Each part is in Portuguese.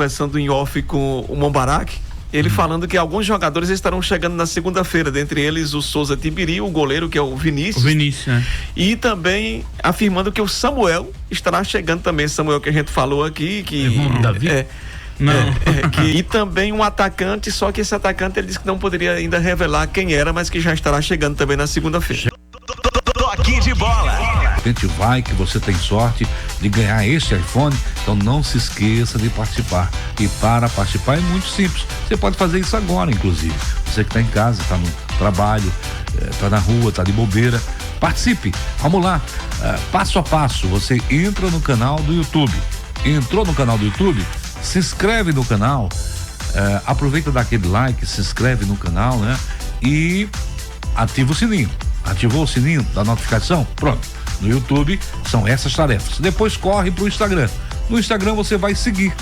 conversando em off com o Mombarak, ele falando que alguns jogadores estarão chegando na segunda-feira, dentre eles o Souza Tibiri, o goleiro que é o Vinícius. Né? E também afirmando que o Samuel estará chegando também, Samuel que a gente falou aqui, que Davi? E também um atacante, só que esse atacante ele disse que não poderia ainda revelar quem era, mas que já estará chegando também na segunda-feira. Toque de bola. A gente vai que você tem sorte de ganhar este iPhone, então não se esqueça de participar. E para participar é muito simples. Você pode fazer isso agora, inclusive. Você que está em casa, está no trabalho, está na rua, está de bobeira. Participe. Vamos lá. Passo a passo. Você entra no canal do YouTube. Entrou no canal do YouTube? Se inscreve no canal. Aproveita daquele like, se inscreve no canal, né? E ativa o sininho. Ativou o sininho da notificação? Pronto. No YouTube são essas tarefas. Depois corre pro Instagram. No Instagram você vai seguir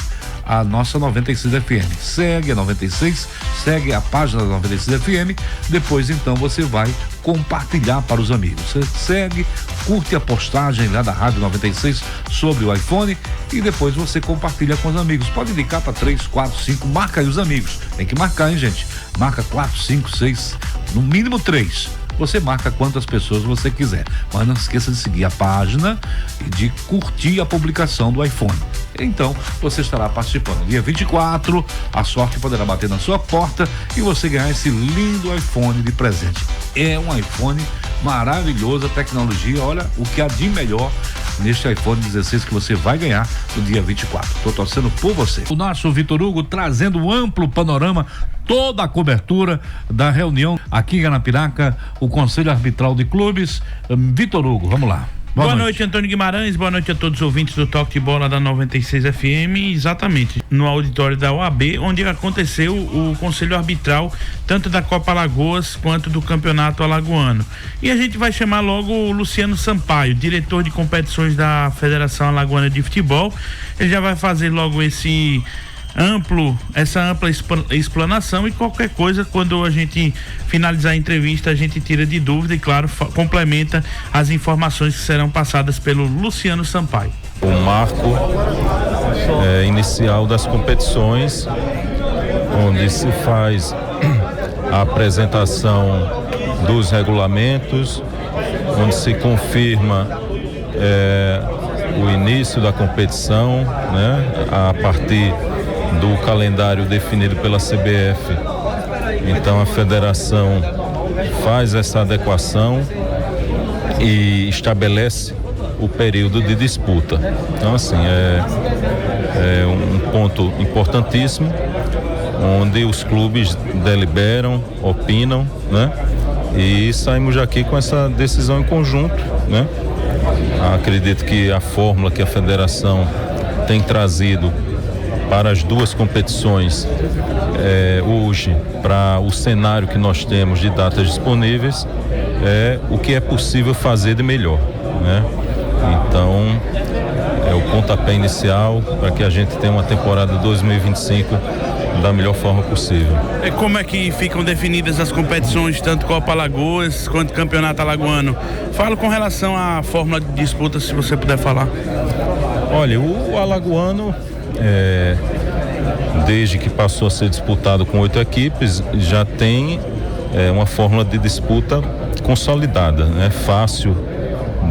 a nossa 96 FM. Segue a 96, segue a página da 96 FM. Depois então você vai compartilhar para os amigos. Você segue, curte a postagem lá da Rádio 96 sobre o iPhone e depois você compartilha com os amigos. Pode indicar para 3, 4, 5, marca aí os amigos. Tem que marcar, hein, gente? Marca 4, 5, 6, no mínimo 3. Você marca quantas pessoas você quiser, mas não esqueça de seguir a página e de curtir a publicação do iPhone. Então, você estará participando. Dia 24, a sorte poderá bater na sua porta e você ganhar esse lindo iPhone de presente. É um iPhone maravilhoso, a tecnologia, olha o que há de melhor neste iPhone 16 que você vai ganhar no dia 24. Estou torcendo por você. O nosso Vitor Hugo trazendo um amplo panorama, toda a cobertura da reunião aqui em Arapiraca, o Conselho Arbitral de Clubes. Vitor Hugo, vamos lá. Boa noite, Antônio Guimarães, boa noite a todos os ouvintes do Toque de Bola da 96 FM, exatamente no auditório da OAB, onde aconteceu o Conselho Arbitral, tanto da Copa Alagoas quanto do Campeonato Alagoano. E a gente vai chamar logo o Luciano Sampaio, diretor de competições da Federação Alagoana de Futebol. Ele já vai fazer logo essa ampla explanação e qualquer coisa, quando a gente finalizar a entrevista, a gente tira de dúvida e, claro, complementa as informações que serão passadas pelo Luciano Sampaio. O marco inicial das competições, onde se faz a apresentação dos regulamentos, onde se confirma o início da competição, né, a partir do calendário definido pela CBF. Então a federação faz essa adequação e estabelece o período de disputa. Então assim, é um ponto importantíssimo, onde os clubes deliberam, opinam, né? E saímos aqui com essa decisão em conjunto, né? Acredito que a fórmula que a federação tem trazido para as duas competições hoje, para o cenário que nós temos de datas disponíveis, é o que é possível fazer de melhor, né? Então, é o pontapé inicial para que a gente tenha uma temporada 2025 da melhor forma possível. Como é que ficam definidas as competições, tanto Copa Alagoas quanto Campeonato Alagoano? Fala com relação à fórmula de disputa, se você puder falar. Olha, o Alagoano, desde que passou a ser disputado com 8 equipes, já tem uma fórmula de disputa consolidada, né? Fácil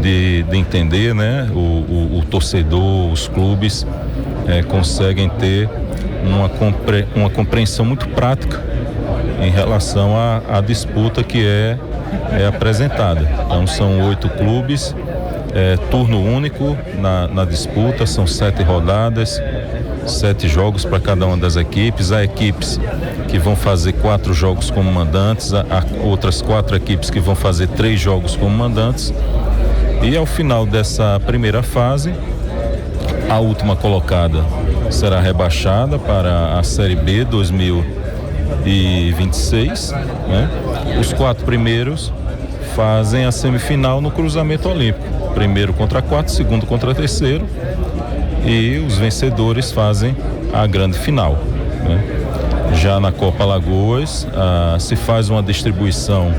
de entender, né? O torcedor, os clubes conseguem ter uma compreensão muito prática em relação à disputa que é apresentada. Então são 8 clubes, turno único na disputa, são 7 rodadas, 7 jogos para cada uma das equipes. Há equipes que vão fazer 4 jogos como mandantes, há outras 4 equipes que vão fazer 3 jogos como mandantes. E ao final dessa primeira fase, a última colocada será rebaixada para a Série B 2026, né? Os 4 primeiros fazem a semifinal no cruzamento olímpico. Primeiro contra 4, segundo contra terceiro, e os vencedores fazem a grande final, né? Já na Copa Alagoas, se faz uma distribuição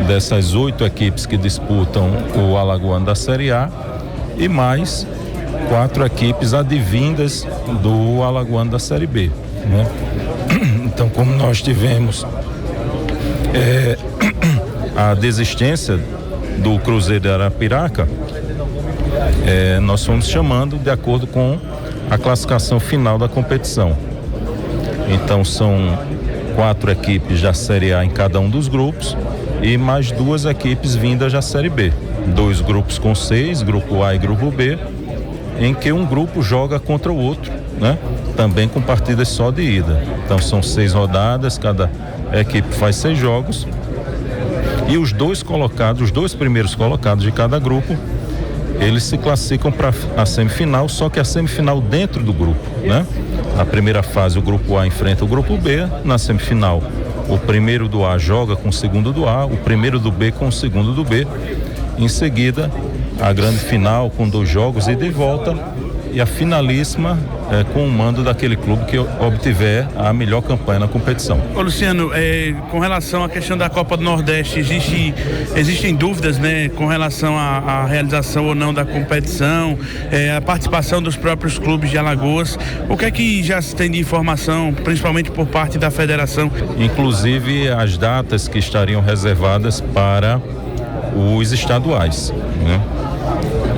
dessas 8 equipes que disputam o Alagoano da Série A e mais 4 equipes advindas do Alagoano da Série B, né? Então, como nós tivemos a desistência do Cruzeiro de Arapiraca, nós fomos chamando de acordo com a classificação final da competição. Então são 4 equipes da Série A em cada um dos grupos e mais 2 equipes vindas da Série B. 2 grupos com 6, grupo A e grupo B, em que um grupo joga contra o outro, né? Também com partidas só de ida. Então são 6 rodadas, cada equipe faz 6 jogos e os 2 primeiros colocados de cada grupo, eles se classificam para a semifinal, só que a semifinal dentro do grupo, né? Na primeira fase o grupo A enfrenta o grupo B, na semifinal o primeiro do A joga com o segundo do A, o primeiro do B com o segundo do B, em seguida a grande final com 2 jogos ida e volta e a finalíssima com o mando daquele clube que obtiver a melhor campanha na competição. Ô Luciano, com relação à questão da Copa do Nordeste, existem dúvidas, né, com relação à realização ou não da competição, a participação dos próprios clubes de Alagoas. O que é que já se tem de informação, principalmente por parte da federação? Inclusive as datas que estariam reservadas para os estaduais, né?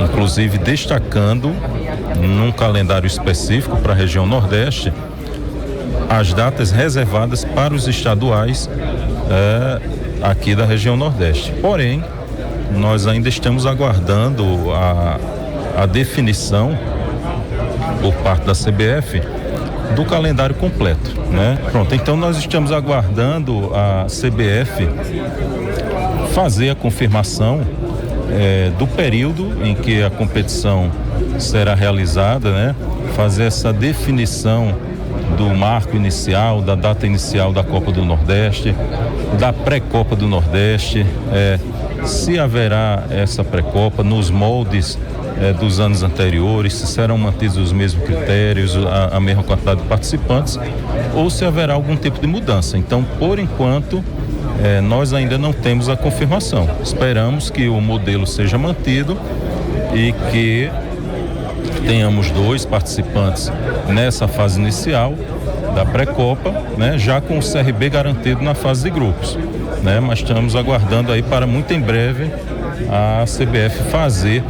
Inclusive destacando num calendário específico para a região Nordeste as datas reservadas para os estaduais aqui da região Nordeste. Porém, nós ainda estamos aguardando a definição por parte da CBF do calendário completo, né? Pronto, então nós estamos aguardando a CBF fazer a confirmação do período em que a competição será realizada, né? Fazer essa definição do marco inicial, da data inicial da Copa do Nordeste, da pré-Copa do Nordeste, se haverá essa pré-Copa nos moldes dos anos anteriores, se serão mantidos os mesmos critérios, a mesma quantidade de participantes, ou se haverá algum tipo de mudança. Então, por enquanto, nós ainda não temos a confirmação. Esperamos que o modelo seja mantido e que tenhamos 2 participantes nessa fase inicial da pré-copa, né, já com o CRB garantido na fase de grupos, né? Mas estamos aguardando aí para muito em breve a CBF fazer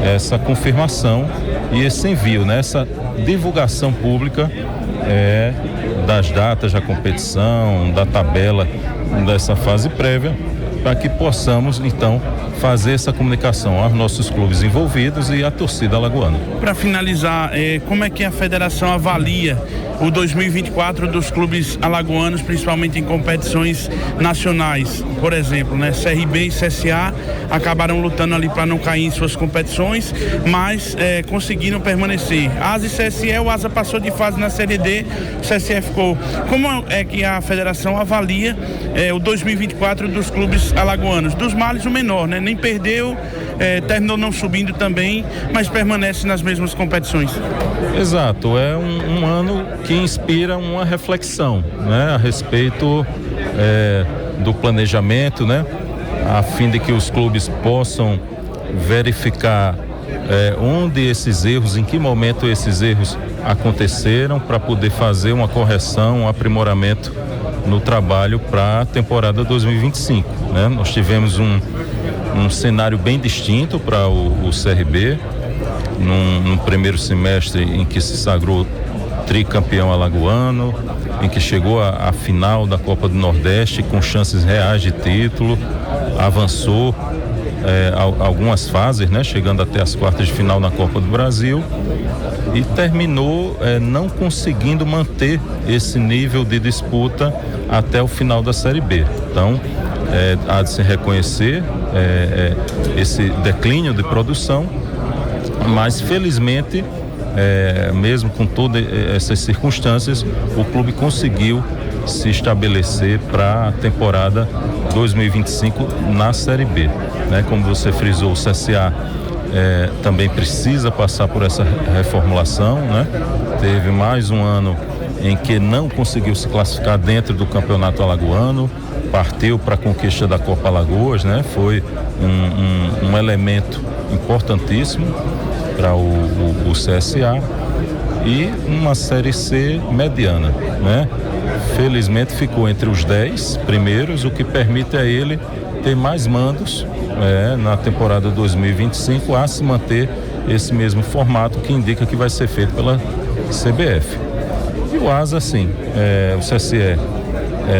essa confirmação e esse envio, né, essa divulgação pública das datas da competição, da tabela dessa fase prévia, para que possamos então fazer essa comunicação aos nossos clubes envolvidos e à torcida alagoana. Para finalizar, como é que a federação avalia o 2024 dos clubes alagoanos, principalmente em competições nacionais? Por exemplo, né, CRB e CSA acabaram lutando ali para não cair em suas competições, mas conseguiram permanecer. Asa e CSE, o Asa passou de fase na Série D, o CSE ficou. Como é que a federação avalia o 2024 dos clubes alagoanos? Dos males o menor, né? Nem perdeu, terminou não subindo também, mas permanece nas mesmas competições. Exato, é um ano que inspira uma reflexão, né, a respeito do planejamento, né, a fim de que os clubes possam verificar onde esses erros, em que momento esses erros aconteceram, para poder fazer uma correção, um aprimoramento no trabalho para a temporada 2025, né? Nós tivemos um cenário bem distinto para o CRB, num primeiro semestre em que se sagrou tricampeão alagoano, em que chegou à final da Copa do Nordeste com chances reais de título, avançou algumas fases, né, chegando até as quartas de final na Copa do Brasil e terminou não conseguindo manter esse nível de disputa até o final da Série B. Então, há de se reconhecer esse declínio de produção, mas felizmente, mesmo com todas essas circunstâncias, o clube conseguiu se estabelecer para a temporada 2025 na Série B, né? Como você frisou, o CSA também precisa passar por essa reformulação, né? Teve mais um ano em que não conseguiu se classificar dentro do campeonato alagoano, partiu para a conquista da Copa Alagoas, né? Foi um elemento importantíssimo para o CSA e uma Série C mediana, né? Felizmente ficou entre os 10 primeiros, o que permite a ele ter mais mandos na temporada 2025 a se manter esse mesmo formato que indica que vai ser feito pela CBF. E o Asa, sim, o CSE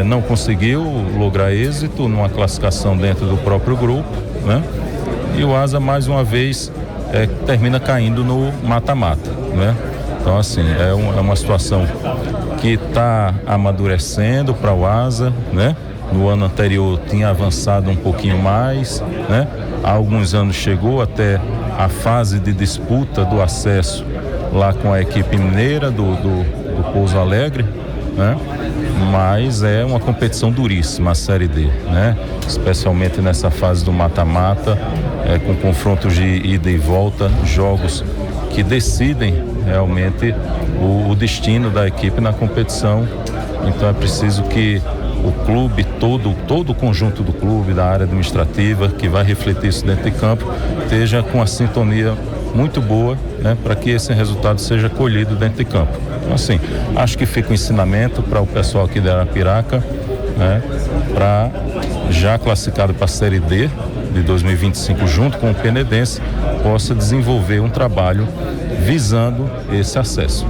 não conseguiu lograr êxito numa classificação dentro do próprio grupo, né? E o Asa, mais uma vez, termina caindo no mata-mata, né? Então, assim, é uma situação que está amadurecendo para o Asa, né? No ano anterior tinha avançado um pouquinho mais, né? Há alguns anos chegou até a fase de disputa do acesso lá com a equipe mineira do Pouso Alegre, né? Mas é uma competição duríssima a Série D, né? Especialmente nessa fase do mata-mata, com confrontos de ida e volta, jogos que decidem realmente o destino da equipe na competição. Então é preciso que o clube, todo o conjunto do clube, da área administrativa, que vai refletir isso dentro de campo, esteja com a sintonia muito boa, né, para que esse resultado seja colhido dentro de campo. Então, assim, acho que fica um ensinamento para o pessoal aqui da Arapiraca, né, para já classificado para a Série D de 2025, junto com o Penedense, possa desenvolver um trabalho visando esse acesso.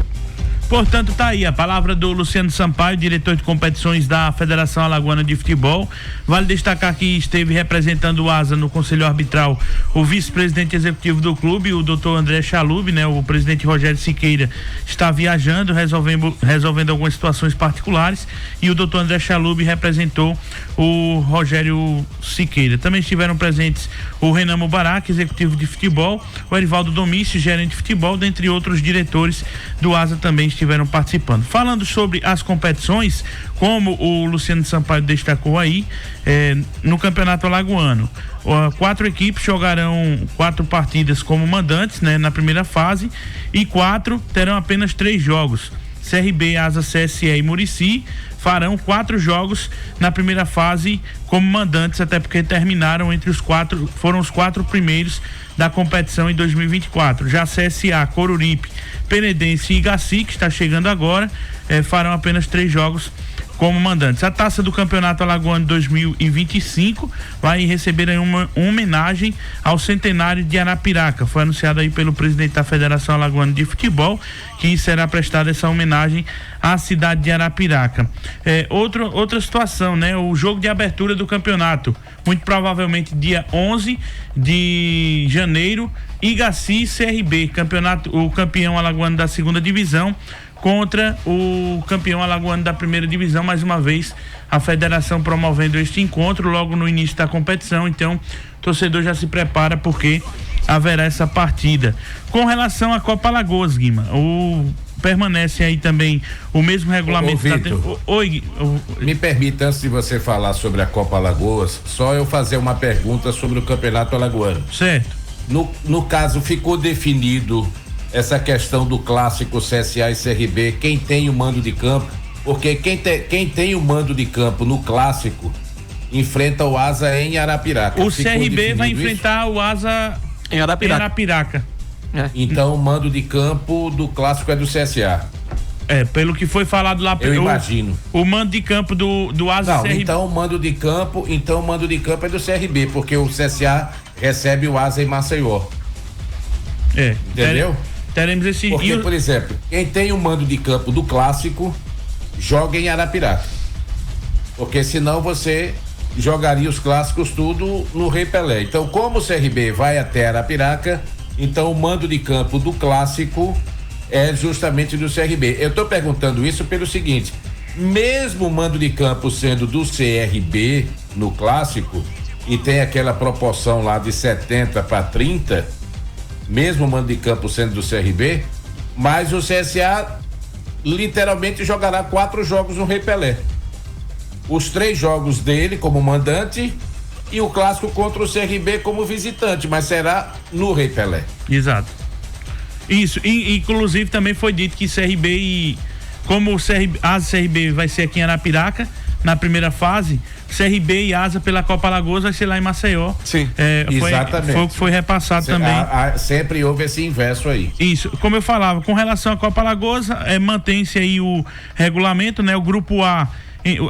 Portanto, tá aí a palavra do Luciano Sampaio, diretor de competições da Federação Alagoana de Futebol. Vale destacar que esteve representando o Asa no Conselho Arbitral o vice-presidente executivo do clube, o doutor André Chalub, né? O presidente Rogério Siqueira está viajando, resolvendo algumas situações particulares, e o doutor André Chalub representou o Rogério Siqueira. Também estiveram presentes o Renan Mubarak, executivo de futebol, o Erivaldo Domício, gerente de futebol, dentre outros diretores do Asa também estiveram participando. Falando sobre as competições, como o Luciano Sampaio destacou aí, no Campeonato Alagoano, 4 equipes jogarão 4 partidas como mandantes, né, na primeira fase, e 4 terão apenas 3 jogos. CRB, Asa, CSE e Murici farão 4 jogos na primeira fase como mandantes, até porque terminaram foram os 4 primeiros da competição em 2024. Já CSA, Coruripe, Penedense e Igaci, que está chegando agora, farão apenas 3 jogos como mandantes. A taça do Campeonato Alagoano 2025 vai receber aí uma homenagem ao centenário de Arapiraca. Foi anunciado aí pelo presidente da Federação Alagoana de Futebol que será prestada essa homenagem à cidade de Arapiraca. Outra situação, né? O jogo de abertura do campeonato, muito provavelmente dia 11 de janeiro, Igaci e CRB, o campeão alagoano da segunda divisão contra o campeão alagoano da primeira divisão. Mais uma vez a federação promovendo este encontro logo no início da competição, então o torcedor já se prepara porque haverá essa partida. Com relação à Copa Alagoas, Guima, permanece aí também o mesmo regulamento. Me permita, antes de você falar sobre a Copa Alagoas, só eu fazer uma pergunta sobre o Campeonato Alagoano. Certo. No caso, ficou definido essa questão do clássico CSA e CRB, quem tem o mando de campo? Porque quem tem o mando de campo no clássico enfrenta o Asa em Arapiraca. O CRB vai enfrentar o Asa em Arapiraca. Então o mando de campo do clássico é do CSA. Pelo que foi falado lá, eu imagino. O mando de campo do Asa. Não, CRB. Então o mando de campo é do CRB, porque o CSA recebe o Asa em Maceió. Entendeu? Teremos esse. Porque, por exemplo, quem tem o mando de campo do clássico joga em Arapiraca. Porque senão você jogaria os clássicos tudo no Rei Pelé. Então, como o CRB vai até Arapiraca, então o mando de campo do clássico é justamente do CRB. Eu estou perguntando isso pelo seguinte: mesmo o mando de campo sendo do CRB no clássico, e tem aquela proporção lá de 70-30, mesmo o mando de campo sendo do CRB, mas o CSA literalmente jogará 4 jogos no Rei Pelé. Os 3 jogos dele como mandante e o clássico contra o CRB como visitante, mas será no Rei Pelé. Exato. Isso, e inclusive também foi dito que CRB como o CRB vai ser aqui em Arapiraca, na primeira fase, CRB e Asa pela Copa Alagoas vai ser lá em Maceió. Sim, exatamente. Foi repassado também. Sempre houve esse inverso aí. Isso, como eu falava, com relação à Copa Alagoas, mantém-se aí o regulamento, né? O grupo A,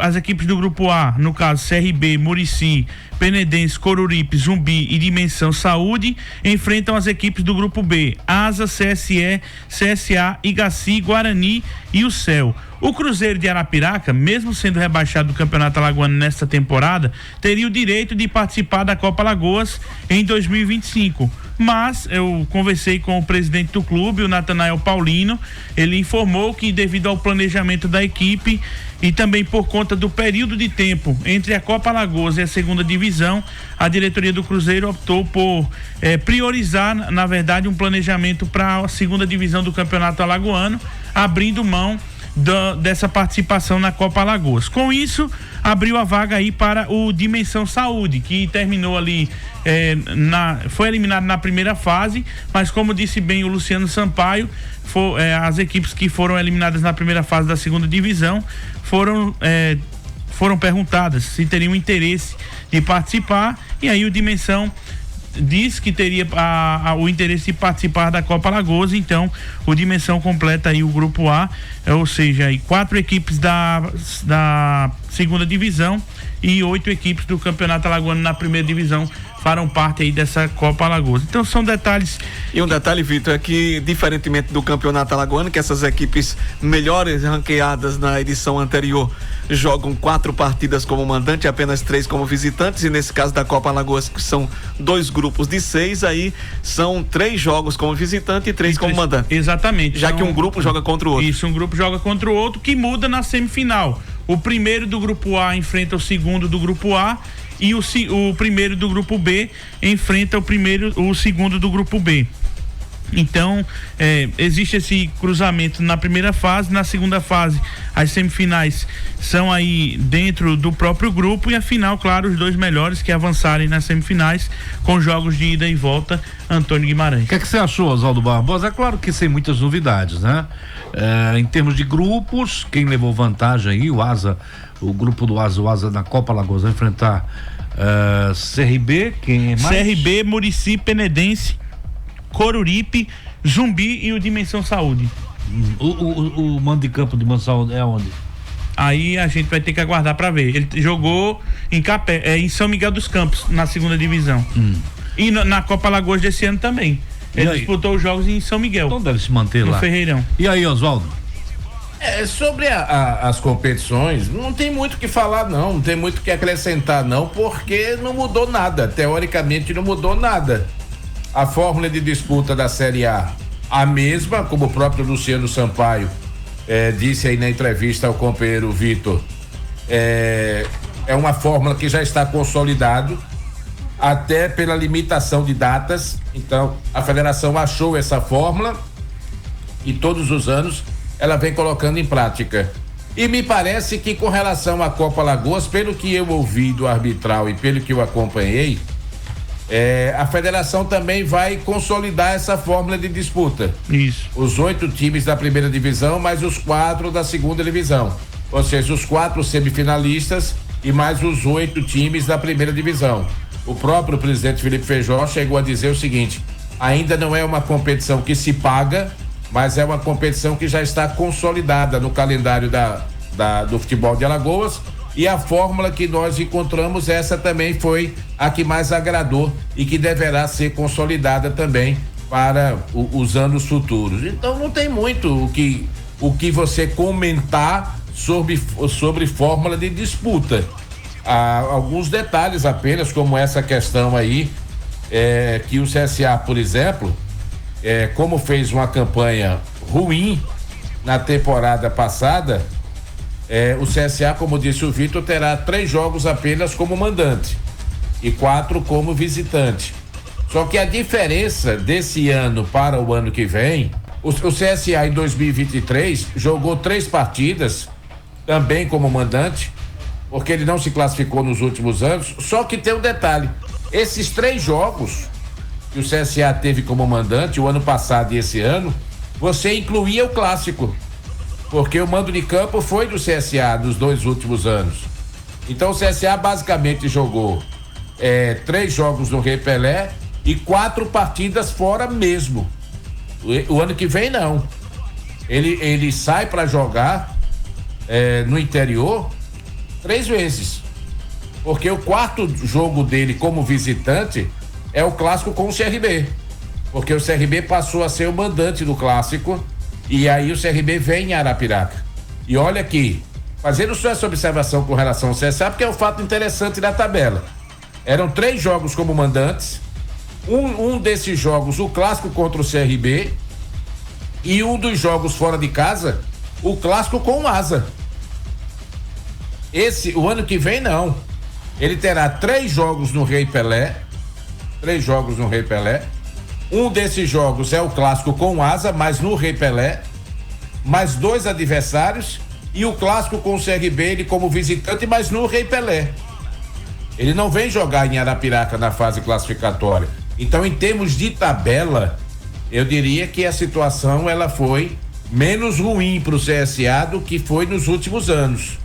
as equipes do grupo A, no caso CRB, Murici, Penedense, Coruripe, Zumbi e Dimensão Saúde, enfrentam as equipes do grupo B, Asa, CSE, CSA, Igaci, Guarani e o Céu. O Cruzeiro de Arapiraca, mesmo sendo rebaixado do Campeonato Alagoano nesta temporada, teria o direito de participar da Copa Alagoas em 2025. Mas eu conversei com o presidente do clube, o Natanael Paulino. Ele informou que, devido ao planejamento da equipe e também por conta do período de tempo entre a Copa Alagoas e a segunda divisão, a diretoria do Cruzeiro optou por priorizar, na verdade, um planejamento para a segunda divisão do Campeonato Alagoano, abrindo mão dessa participação na Copa Alagoas. Com isso, abriu a vaga aí para o Dimensão Saúde, que terminou ali, foi eliminado na primeira fase, mas como disse bem o Luciano Sampaio, as equipes que foram eliminadas na primeira fase da segunda divisão foram perguntadas se teriam interesse de participar, e aí o Dimensão diz que teria o interesse de participar da Copa Alagoas. Então o Dimensão completa aí o grupo A, ou seja, aí 4 equipes da segunda divisão e 8 equipes do Campeonato Alagoano na primeira divisão farão parte aí dessa Copa Alagoas. Então são detalhes. E um detalhe, Vitor, é que, diferentemente do Campeonato Alagoano, que essas equipes melhores ranqueadas na edição anterior jogam 4 partidas como mandante e apenas 3 como visitantes, e nesse caso da Copa Alagoas, que são 2 grupos de 6, aí são 3 jogos como visitante e 3 como mandante. Exatamente. Já que um grupo joga contra o outro. Isso, um grupo joga contra o outro, que muda na semifinal. O primeiro do grupo A enfrenta o segundo do grupo A, e o primeiro do grupo B enfrenta o segundo do grupo B. Então, existe esse cruzamento na primeira fase. Na segunda fase, as semifinais são aí dentro do próprio grupo, e a final, claro, os 2 melhores que avançarem nas semifinais, com jogos de ida e volta. Antônio Guimarães. O que é que você achou, Oswaldo Barbosa? É claro que sem muitas novidades, né? Em termos de grupos, quem levou vantagem aí, o grupo do Asa, o Asa na Copa Alagoas vai enfrentar CRB, quem é mais? CRB, Murici, Penedense, Coruripe, Zumbi e o Dimensão Saúde. O mando de campo de Dimensão é onde? Aí a gente vai ter que aguardar para ver. Ele jogou em São Miguel dos Campos, na segunda divisão. E na Copa Alagoas desse ano também. Ele disputou os jogos em São Miguel. Então deve se manter lá. No Ferreirão. E aí, Oswaldo? Sobre as competições, não tem muito o que falar, não tem muito o que acrescentar, não, porque não mudou nada. Teoricamente não mudou nada. A fórmula de disputa da Série A, a mesma, como o próprio Luciano Sampaio disse aí na entrevista ao companheiro Vitor, é uma fórmula que já está consolidado, até pela limitação de datas. Então a federação achou essa fórmula e todos os anos ela vem colocando em prática. E me parece que, com relação à Copa Alagoas, pelo que eu ouvi do arbitral e pelo que eu acompanhei, a federação também vai consolidar essa fórmula de disputa. Isso. Os 8 times da primeira divisão, mais os 4 da segunda divisão. Ou seja, os 4 semifinalistas e mais os 8 times da primeira divisão. O próprio presidente Felipe Feijó chegou a dizer o seguinte: ainda não é uma competição que se paga, mas é uma competição que já está consolidada no calendário do futebol de Alagoas, e a fórmula que nós encontramos, essa também foi a que mais agradou e que deverá ser consolidada também para os anos futuros. Então não tem muito o que você comentar sobre fórmula de disputa. Há alguns detalhes apenas, como essa questão aí, que o CSA, por exemplo, como fez uma campanha ruim na temporada passada, o CSA, como disse o Vitor, terá 3 jogos apenas como mandante e 4 como visitante. Só que a diferença desse ano para o ano que vem, o CSA em 2023 jogou 3 partidas também como mandante, porque ele não se classificou nos últimos anos. Só que tem um detalhe: esses 3 jogos que o CSA teve como mandante o ano passado e esse ano, você incluía o clássico, porque o mando de campo foi do CSA nos 2 últimos anos. Então o CSA basicamente jogou 3 jogos no Rei Pelé e 4 partidas fora mesmo. O ano que vem não. Ele sai para jogar no interior 3 vezes. Porque o 4º jogo dele como visitante é o clássico com o CRB. Porque o CRB passou a ser o mandante do clássico e aí o CRB vem em Arapiraca. E olha aqui, fazendo só essa observação com relação ao CSA, porque é um fato interessante da tabela. Eram 3 jogos como mandantes, um desses jogos, o clássico contra o CRB, e um dos jogos fora de casa, o clássico com o Asa. O ano que vem não. Ele terá 3 jogos no Rei Pelé. 3 jogos no Rei Pelé. Um desses jogos é o clássico com o Asa, mas no Rei Pelé. Mais 2 adversários. E o clássico com o CRB, ele como visitante, mas no Rei Pelé. Ele não vem jogar em Arapiraca na fase classificatória. Então, em termos de tabela, eu diria que a situação ela foi menos ruim para o CSA do que foi nos últimos anos.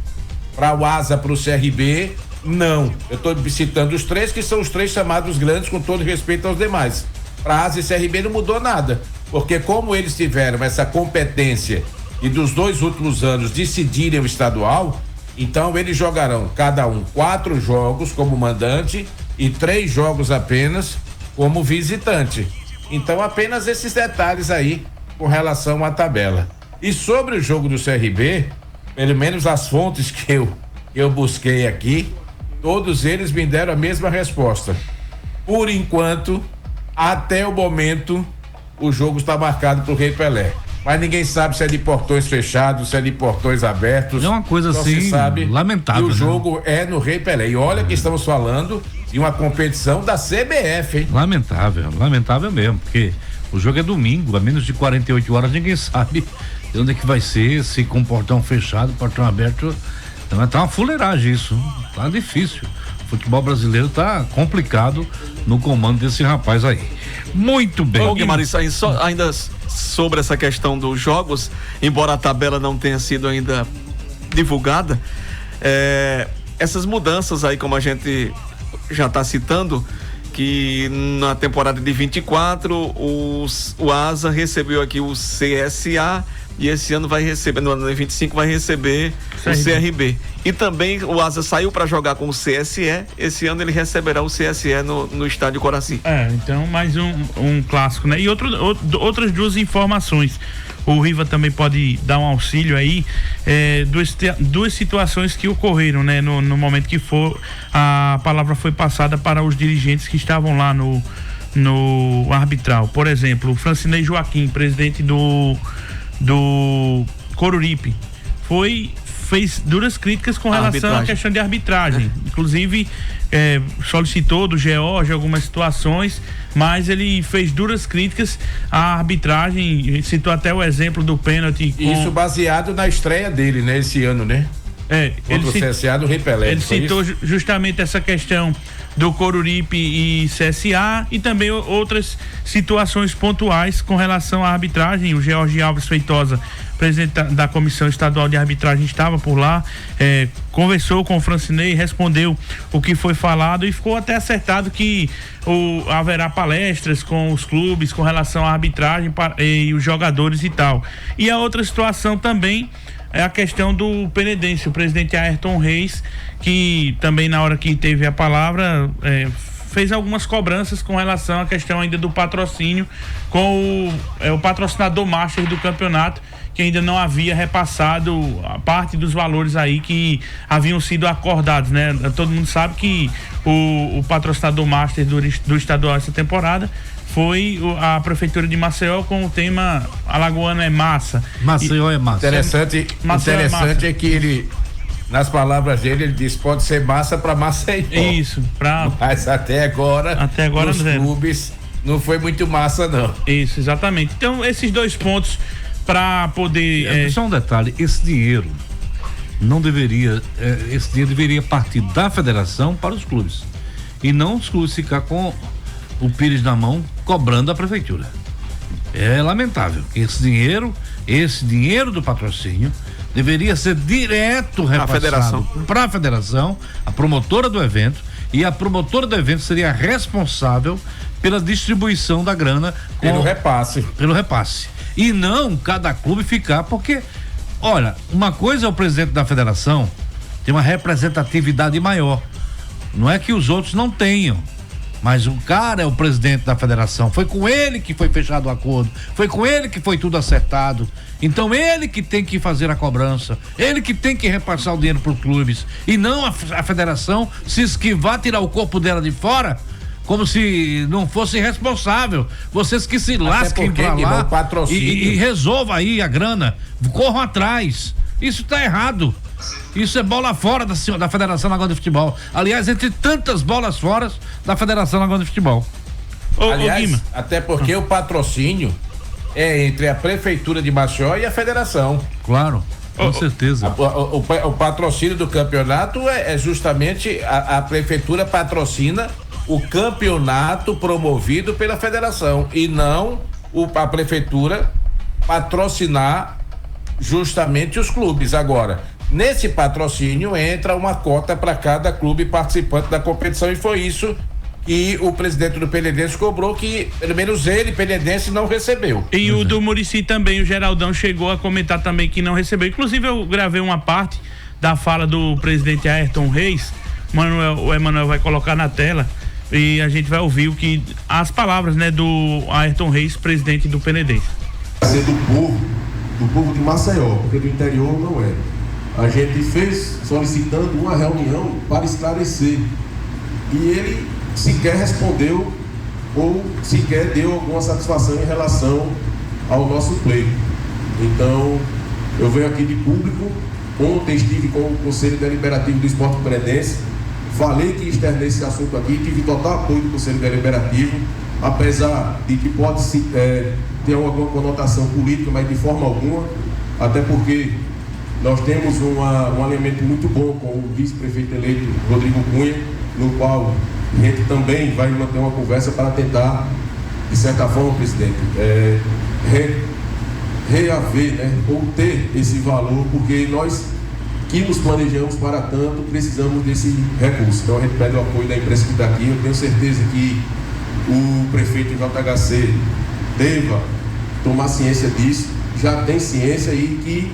Para o Asa, para o CRB, não. Eu estou citando os 3 que são os 3 chamados grandes, com todo respeito aos demais. Para Asa e CRB não mudou nada, porque como eles tiveram essa competência e dos 2 últimos anos decidirem o estadual, então eles jogarão cada um 4 jogos como mandante e 3 jogos apenas como visitante. Então apenas esses detalhes aí com relação à tabela. E sobre o jogo do CRB, pelo menos as fontes que eu busquei aqui, todos eles me deram a mesma resposta. Por enquanto, até o momento, o jogo está marcado para o Rei Pelé. Mas ninguém sabe se é de portões fechados, se é de portões abertos. É uma coisa Só assim, se sabe lamentável. que o jogo é no Rei Pelé. E olha que estamos falando de uma competição da CBF, hein? Lamentável mesmo, porque o jogo é domingo, a menos de 48 horas, ninguém sabe de onde é que vai ser, se com portão fechado, portão aberto. Então tá uma fuleiragem isso, tá difícil. O futebol brasileiro tá complicado no comando desse rapaz aí. Muito bem. Ô, Guimarães, ainda sobre essa questão dos jogos, embora a tabela não tenha sido ainda divulgada, essas mudanças aí, como a gente já está citando, que na temporada de 24 o Asa recebeu aqui o CSA e esse ano vai receber, no ano de 25 vai receber o CRB. E também o Asa saiu para jogar com o CSE, esse ano ele receberá o CSE no estádio Coraci. Então mais um clássico, né? E outras 2 informações. O Riva também pode dar um auxílio aí, 2 situações que ocorreram, né? No momento que a palavra foi passada para os dirigentes que estavam lá no arbitral. Por exemplo, o Francinei Joaquim, presidente do Coruripe, fez duras críticas com relação à questão de arbitragem. Inclusive, solicitou do George algumas situações, mas ele fez duras críticas à arbitragem, citou até o exemplo do pênalti. Isso baseado na estreia dele, né? Esse ano, né? Contra o CSA do Rei Pelé. Ele citou justamente essa questão do Coruripe e CSA e também outras situações pontuais com relação à arbitragem. O George Alves Feitosa, presidente da Comissão Estadual de Arbitragem, estava por lá, conversou com o Francinei, respondeu o que foi falado e ficou até acertado que haverá palestras com os clubes com relação à arbitragem e os jogadores e tal. E a outra situação também é a questão do Penedense, o presidente Ayrton Reis, que também na hora que teve a palavra fez algumas cobranças com relação à questão ainda do patrocínio com o patrocinador master do campeonato, que ainda não havia repassado a parte dos valores aí que haviam sido acordados, né? Todo mundo sabe que o patrocinador master do estadual essa temporada foi a prefeitura de Maceió com o tema Alagoano é massa. Maceió é massa. Interessante é que ele, nas palavras dele, ele disse pode ser massa para Maceió. Isso, mas até agora nos clubes não foi muito massa não. Isso, exatamente. Então esses 2 pontos para poder. Só um detalhe, esse dinheiro deveria partir da federação para os clubes e não os clubes ficar com o Pires na mão cobrando a prefeitura. É lamentável. Esse dinheiro do patrocínio deveria ser direto repassado para a federação, a promotora do evento, e a promotora do evento seria responsável pela distribuição da grana pelo repasse. E não cada clube ficar, porque, olha, uma coisa é o presidente da federação ter uma representatividade maior. Não é que os outros não tenham, mas o cara é o presidente da federação, foi com ele que foi fechado o acordo, foi com ele que foi tudo acertado, então ele que tem que fazer a cobrança, ele que tem que repassar o dinheiro para os clubes, e não a federação se esquivar, tirar o corpo dela de fora, como se não fosse responsável. Vocês que se lasquem pra lá e resolvam aí a grana, corram atrás. Isso tá errado. Isso é bola fora da Federação Alagoana de Futebol. Aliás, entre tantas bolas fora da Federação Alagoana de Futebol. Aliás, até porque o patrocínio é entre a Prefeitura de Maceió e a Federação. Claro, com certeza. O patrocínio do campeonato é justamente a Prefeitura patrocina o campeonato promovido pela Federação e não a Prefeitura patrocinar justamente os clubes. Agora, nesse patrocínio entra uma cota para cada clube participante da competição, e foi isso que o presidente do Penedense cobrou, que pelo menos ele, Penedense, não recebeu. E o do Muricy também, o Geraldão chegou a comentar também que não recebeu. Inclusive eu gravei uma parte da fala do presidente Ayrton Reis, o Emanuel vai colocar na tela e a gente vai ouvir as palavras, né, do Ayrton Reis, presidente do Penedense. Ser do povo de Maceió, porque do interior não é. A gente fez solicitando uma reunião para esclarecer, e ele sequer respondeu ou sequer deu alguma satisfação em relação ao nosso pleito. Então, eu venho aqui de público. Ontem estive com o Conselho Deliberativo do Esporte Penedense, falei que externei esse assunto aqui, tive total apoio do Conselho Deliberativo, apesar de que pode ter alguma conotação política, mas de forma alguma, até porque nós temos um alinhamento muito bom com o vice-prefeito eleito Rodrigo Cunha, no qual a gente também vai manter uma conversa para tentar, de certa forma, presidente, reaver, né, ou ter esse valor, porque nós que nos planejamos para tanto, precisamos desse recurso. Então a gente pede o apoio da imprensa que está aqui. Eu tenho certeza que o prefeito JHC deva tomar ciência disso, já tem ciência, e que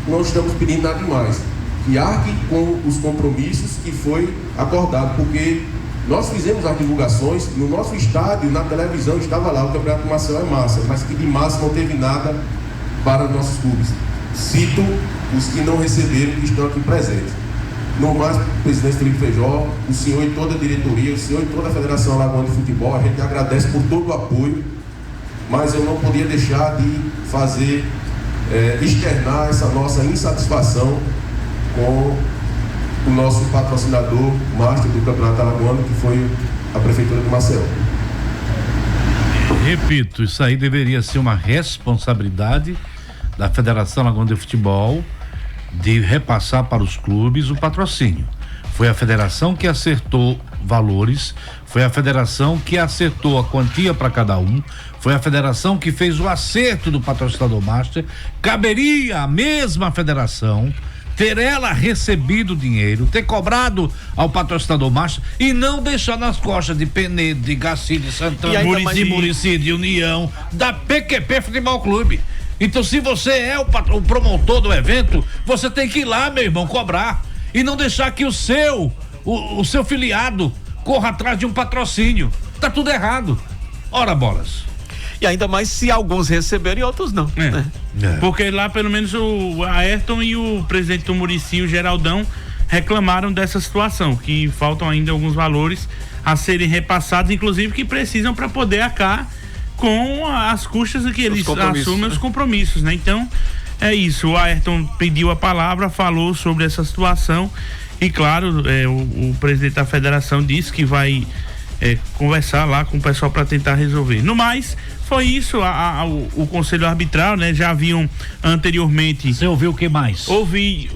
não estamos pedindo nada demais, que arque com os compromissos que foi acordado, porque nós fizemos as divulgações no nosso estádio, na televisão estava lá, o Campeonato Maceió é massa, mas que de massa não teve nada para os nossos clubes. Cito os que não receberam, que estão aqui presentes. No mais, presidente Felipe Feijó, o senhor e toda a diretoria, o senhor e toda a Federação Alagoana de Futebol, a gente agradece por todo o apoio, mas eu não podia deixar de fazer, externar essa nossa insatisfação com o nosso patrocinador master do Campeonato Alagoano, que foi a Prefeitura de Maceió. Repito, isso aí deveria ser uma responsabilidade da Federação Alagoana de Futebol, de repassar para os clubes o patrocínio. Foi a federação que acertou valores, foi a federação que acertou a quantia para cada um, foi a federação que fez o acerto do patrocinador master. Caberia à mesma federação ter ela recebido o dinheiro, ter cobrado ao patrocinador master e não deixar nas costas de Penedo, de Gaci, de Santana, de Muricy, de União, da PQP Futebol Clube. Então, se você é o promotor do evento, você tem que ir lá, meu irmão, cobrar, e não deixar que o seu filiado corra atrás de um patrocínio. Tá tudo errado. Ora, bolas. E ainda mais se alguns receberam e outros não. Né? Porque lá, pelo menos, o Ayrton e o presidente do Muricy, o Geraldão, reclamaram dessa situação, que faltam ainda alguns valores a serem repassados, inclusive que precisam para poder arcar com as custas que eles assumem, os compromissos, né? Então, é isso. O Ayrton pediu a palavra, falou sobre essa situação e, claro, o presidente da federação disse que vai conversar lá com o pessoal para tentar resolver. No mais, foi isso, o conselho arbitral, né? Já haviam anteriormente. Você ouviu o que mais? Ouvi,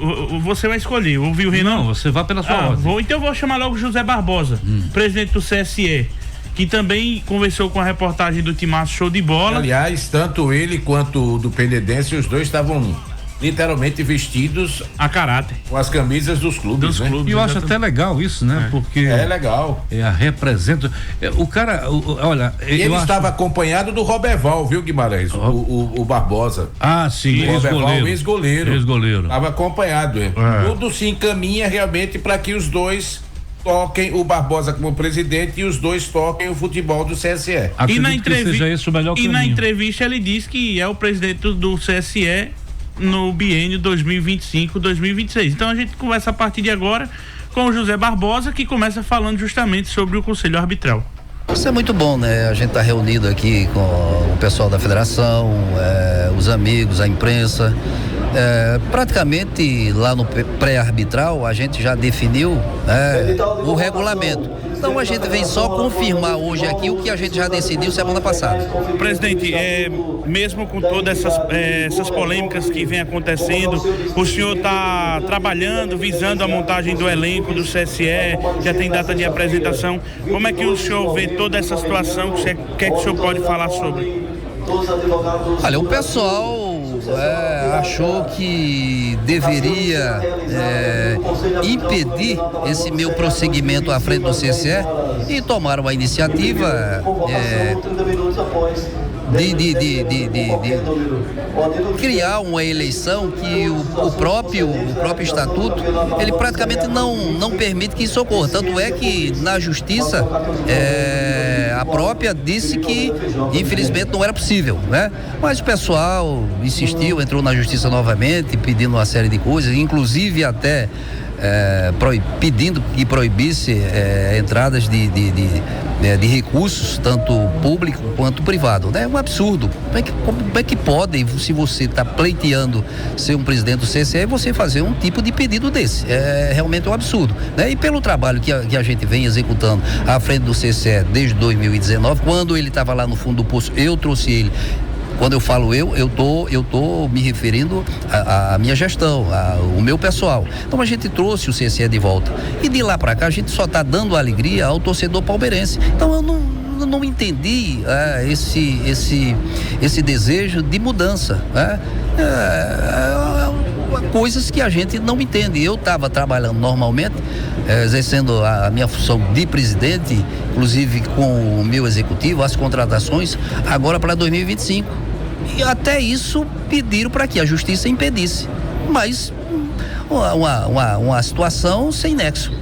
você vai escolher. Ouviu o Renan? Não, você vai pela sua ordem. Então eu vou chamar logo o José Barbosa, presidente do CSE, que também conversou com a reportagem do Timaço Show de Bola. Aliás, tanto ele quanto o do Penedense, os dois estavam literalmente vestidos a caráter com as camisas dos clubes, né? E eu acho até legal isso, né? Porque é legal. Representa o cara, olha, ele estava acompanhado do Roberval, viu, Guimarães? O Barbosa. Ah, sim, o Roberval, ex-goleiro. Estava acompanhado. Tudo se encaminha realmente para que os dois toquem, o Barbosa como presidente, e os dois toquem o futebol do CSE. E na entrevista ele disse que é o presidente do CSE no biênio 2025-2026. Então a gente conversa a partir de agora com o José Barbosa, que começa falando justamente sobre o Conselho Arbitral. Isso é muito bom, né? A gente está reunido aqui com o pessoal da federação, os amigos, a imprensa. Praticamente lá no pré-arbitral a gente já definiu o regulamento. Então a gente vem só confirmar hoje aqui o que a gente já decidiu semana passada. Presidente, mesmo com todas essas polêmicas que vem acontecendo, o senhor está trabalhando, visando a montagem do elenco do CSE, já tem data de apresentação. Como é que o senhor vê toda essa situação? O que é que o senhor pode falar sobre? Olha, o pessoal achou que deveria impedir esse meu prosseguimento à frente do CSE e tomaram a iniciativa de criar uma eleição que o próprio estatuto ele praticamente não permite que isso ocorra. Tanto é que na justiça a própria disse que infelizmente não era possível, né? Mas o pessoal insistiu, entrou na justiça novamente pedindo uma série de coisas, inclusive até pedindo que proibisse entradas de recursos, tanto público quanto privado. É um absurdo. Como é que pode, se você está pleiteando ser um presidente do CSE, você fazer um tipo de pedido desse? É realmente um absurdo, né? E pelo trabalho que a gente vem executando à frente do CSE desde 2019, quando ele estava lá no fundo do poço, eu trouxe ele. Quando eu falo eu tô me referindo à minha gestão, ao meu pessoal. Então a gente trouxe o CSE de volta. E de lá para cá a gente só está dando alegria ao torcedor palmeirense. Então eu não entendi esse desejo de mudança, né? Coisas que a gente não entende. Eu estava trabalhando normalmente, exercendo a minha função de presidente, inclusive com o meu executivo, as contratações, agora para 2025. E até isso pediram para que a justiça impedisse. Mas uma situação sem nexo.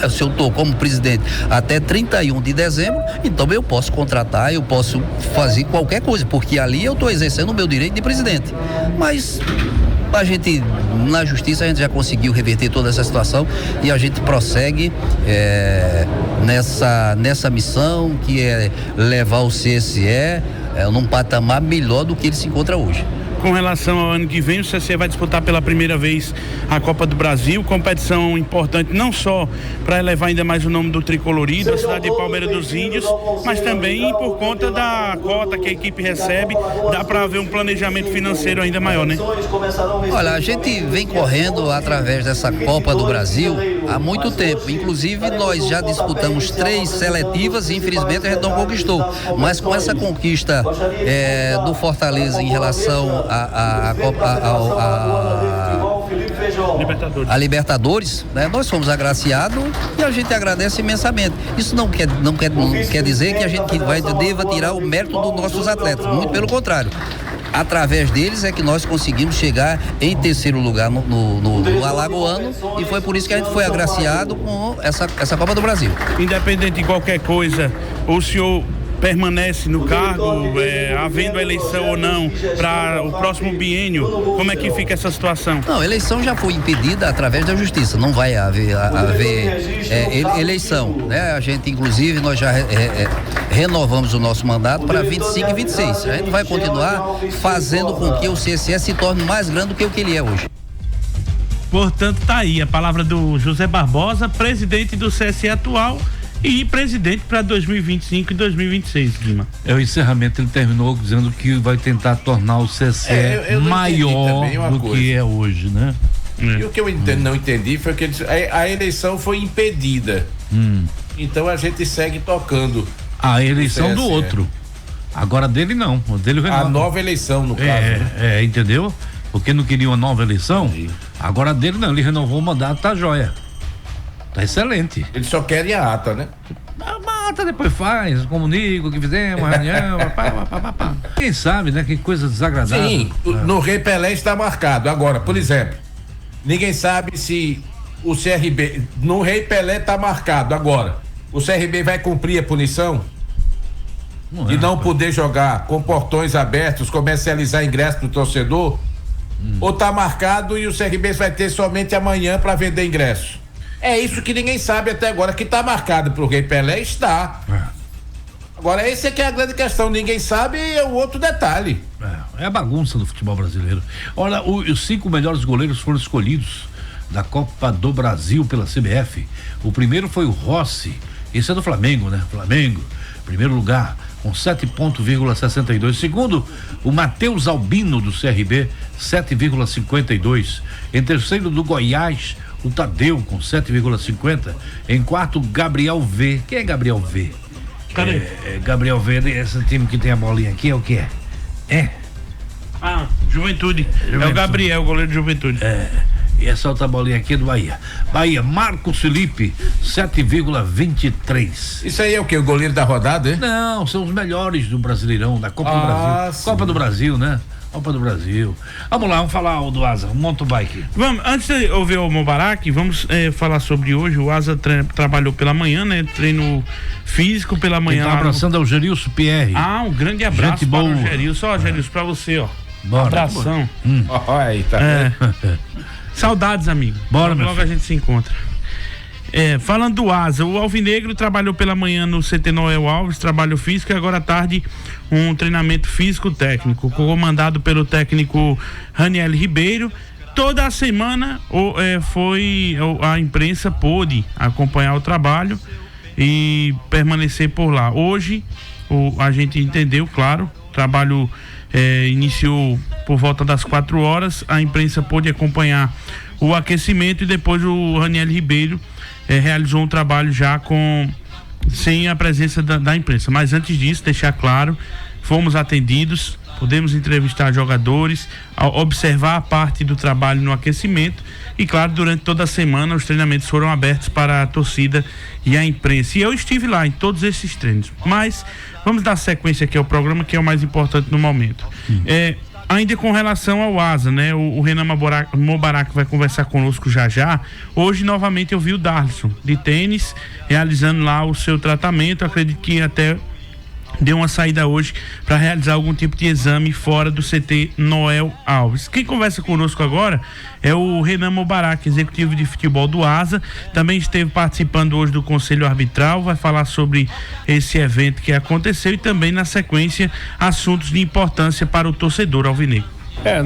Se eu estou como presidente até 31 de dezembro, então eu posso contratar, eu posso fazer qualquer coisa, porque ali eu estou exercendo o meu direito de presidente. Mas a gente, na justiça, a gente já conseguiu reverter toda essa situação e a gente prossegue nessa missão, que é levar o CSE num patamar melhor do que ele se encontra hoje. Com relação ao ano que vem, o CSE vai disputar pela primeira vez a Copa do Brasil, competição importante não só para elevar ainda mais o nome do tricolorido, a cidade de Palmeira dos Índios, mas também por conta da cota que a equipe recebe, dá para haver um planejamento financeiro ainda maior, né? Olha, a gente vem correndo através dessa Copa do Brasil há muito tempo, inclusive nós já disputamos 3 seletivas e infelizmente a gente não conquistou, mas com essa conquista do Fortaleza em relação a Libertadores, né? Nós fomos agraciados e a gente agradece imensamente. Isso não quer dizer que a gente deva tirar o mérito dos nossos atletas, muito pelo contrário. Através deles é que nós conseguimos chegar em terceiro lugar no Alagoano, e foi por isso que a gente foi agraciado com essa Copa do Brasil. Independente de qualquer coisa, o senhor permanece no cargo, havendo a eleição ou não, para o próximo biênio? Como é que fica essa situação? Não, a eleição já foi impedida através da justiça, não vai haver eleição, né? A gente, inclusive, nós já renovamos o nosso mandato para 25 e 26. A gente vai continuar fazendo com que o CSE se torne mais grande do que o que ele é hoje. Portanto, tá aí a palavra do José Barbosa, presidente do CSE atual e presidente para 2025 e 2026, Guima. O encerramento, ele terminou dizendo que vai tentar tornar o CSE maior do que é hoje, né? E o que eu não entendi foi que a eleição foi impedida. Então a gente segue tocando. A eleição do outro. Agora dele não. O dele a nova eleição, no caso. Entendeu? porque não queria uma nova eleição. Agora dele não, ele renovou o mandato, tá jóia. Tá excelente. Eles só querem a ata, né? A ata depois faz, comunica o que fizemos, uma reunião, pá. Quem sabe, né? Que coisa desagradável. Sim, no Rei Pelé está marcado. Agora, por exemplo, ninguém sabe se o CRB, no Rei Pelé está marcado. Agora, o CRB vai cumprir a punição de não poder jogar com portões abertos, comercializar ingresso pro torcedor? Ou tá marcado e o CRB vai ter somente amanhã para vender ingresso? É isso que ninguém sabe até agora. Que tá marcado pro Rei Pelé, está. Agora, esse é que é a grande questão. Ninguém sabe, é o outro detalhe. É a bagunça do futebol brasileiro. Olha, os 5 melhores goleiros foram escolhidos da Copa do Brasil pela CBF. O primeiro foi o Rossi. Esse é do Flamengo, né? Flamengo, primeiro lugar, com 7,62. Segundo, o Matheus Albino, do CRB, 7,52. Em terceiro, do Goiás, o Tadeu, com 7,50. Em quarto, Gabriel V. Quem é Gabriel V? Cadê? Gabriel V, esse time que tem a bolinha aqui, é o que é? Juventude. É o Gabriel, goleiro de Juventude. E essa outra bolinha aqui é do Bahia. Marcos Felipe, 7,23. Isso aí é o que? O goleiro da rodada, hein? Não, são os melhores do Brasileirão, da Copa do Brasil. Sim. Copa do Brasil, né? Copa do Brasil. Vamos lá, vamos falar do Asa, um mountain bike. Vamos, antes de ouvir o Mubarak, vamos falar sobre hoje. O Asa trabalhou pela manhã, né? Treino físico pela manhã. Quem tá abraçando é o Gerilson Pierre. Um grande abraço para o Gerilson. Ó, Gerilson, pra você, ó. Bora. Abração. Aí, tá. Saudades, amigo. Bora, logo a gente se encontra. Falando do Asa, o Alvinegro trabalhou pela manhã no CT Noel Alves, trabalho físico, e agora à tarde um treinamento físico técnico, comandado pelo técnico Raniel Ribeiro. Toda a semana a imprensa pôde acompanhar o trabalho e permanecer por lá. Hoje a gente entendeu, claro, o trabalho iniciou por volta das 4 horas, a imprensa pôde acompanhar o aquecimento e depois o Raniel Ribeiro realizou um trabalho já sem a presença da imprensa. Mas antes disso, deixar claro, fomos atendidos, podemos entrevistar jogadores, observar a parte do trabalho no aquecimento e, claro, durante toda a semana os treinamentos foram abertos para a torcida e a imprensa. E eu estive lá em todos esses treinos. Mas vamos dar sequência aqui ao programa, que é o mais importante no momento. Ainda com relação ao Asa, né? O Renan Mubarak vai conversar conosco já. Hoje, novamente, eu vi o Darlison de tênis, realizando lá o seu tratamento. Acredito que até deu uma saída hoje para realizar algum tipo de exame fora do CT Noel Alves. Quem conversa conosco agora é o Renan Mubarak, executivo de futebol do Asa. Também esteve participando hoje do Conselho Arbitral, vai falar sobre esse evento que aconteceu e também, na sequência, assuntos de importância para o torcedor alvinegro.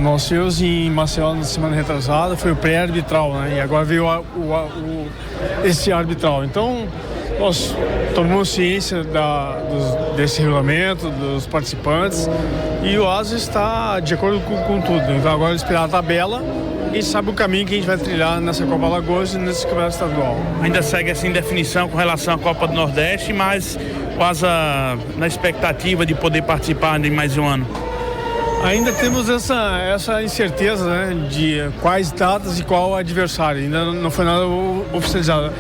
Nós tivemos em Maceió na semana retrasada, foi o pré-arbitral, né? E agora veio esse arbitral. Então, nós tomamos ciência desse regulamento, dos participantes, e o Asa está de acordo com tudo. Então agora esperar a tabela e sabe o caminho que a gente vai trilhar nessa Copa Alagoas e nesse campeonato estadual. Ainda segue essa indefinição com relação à Copa do Nordeste, mas o Asa na expectativa de poder participar de mais um ano. Ainda temos essa incerteza, né, de quais datas e qual adversário. Ainda não foi nada oficializado.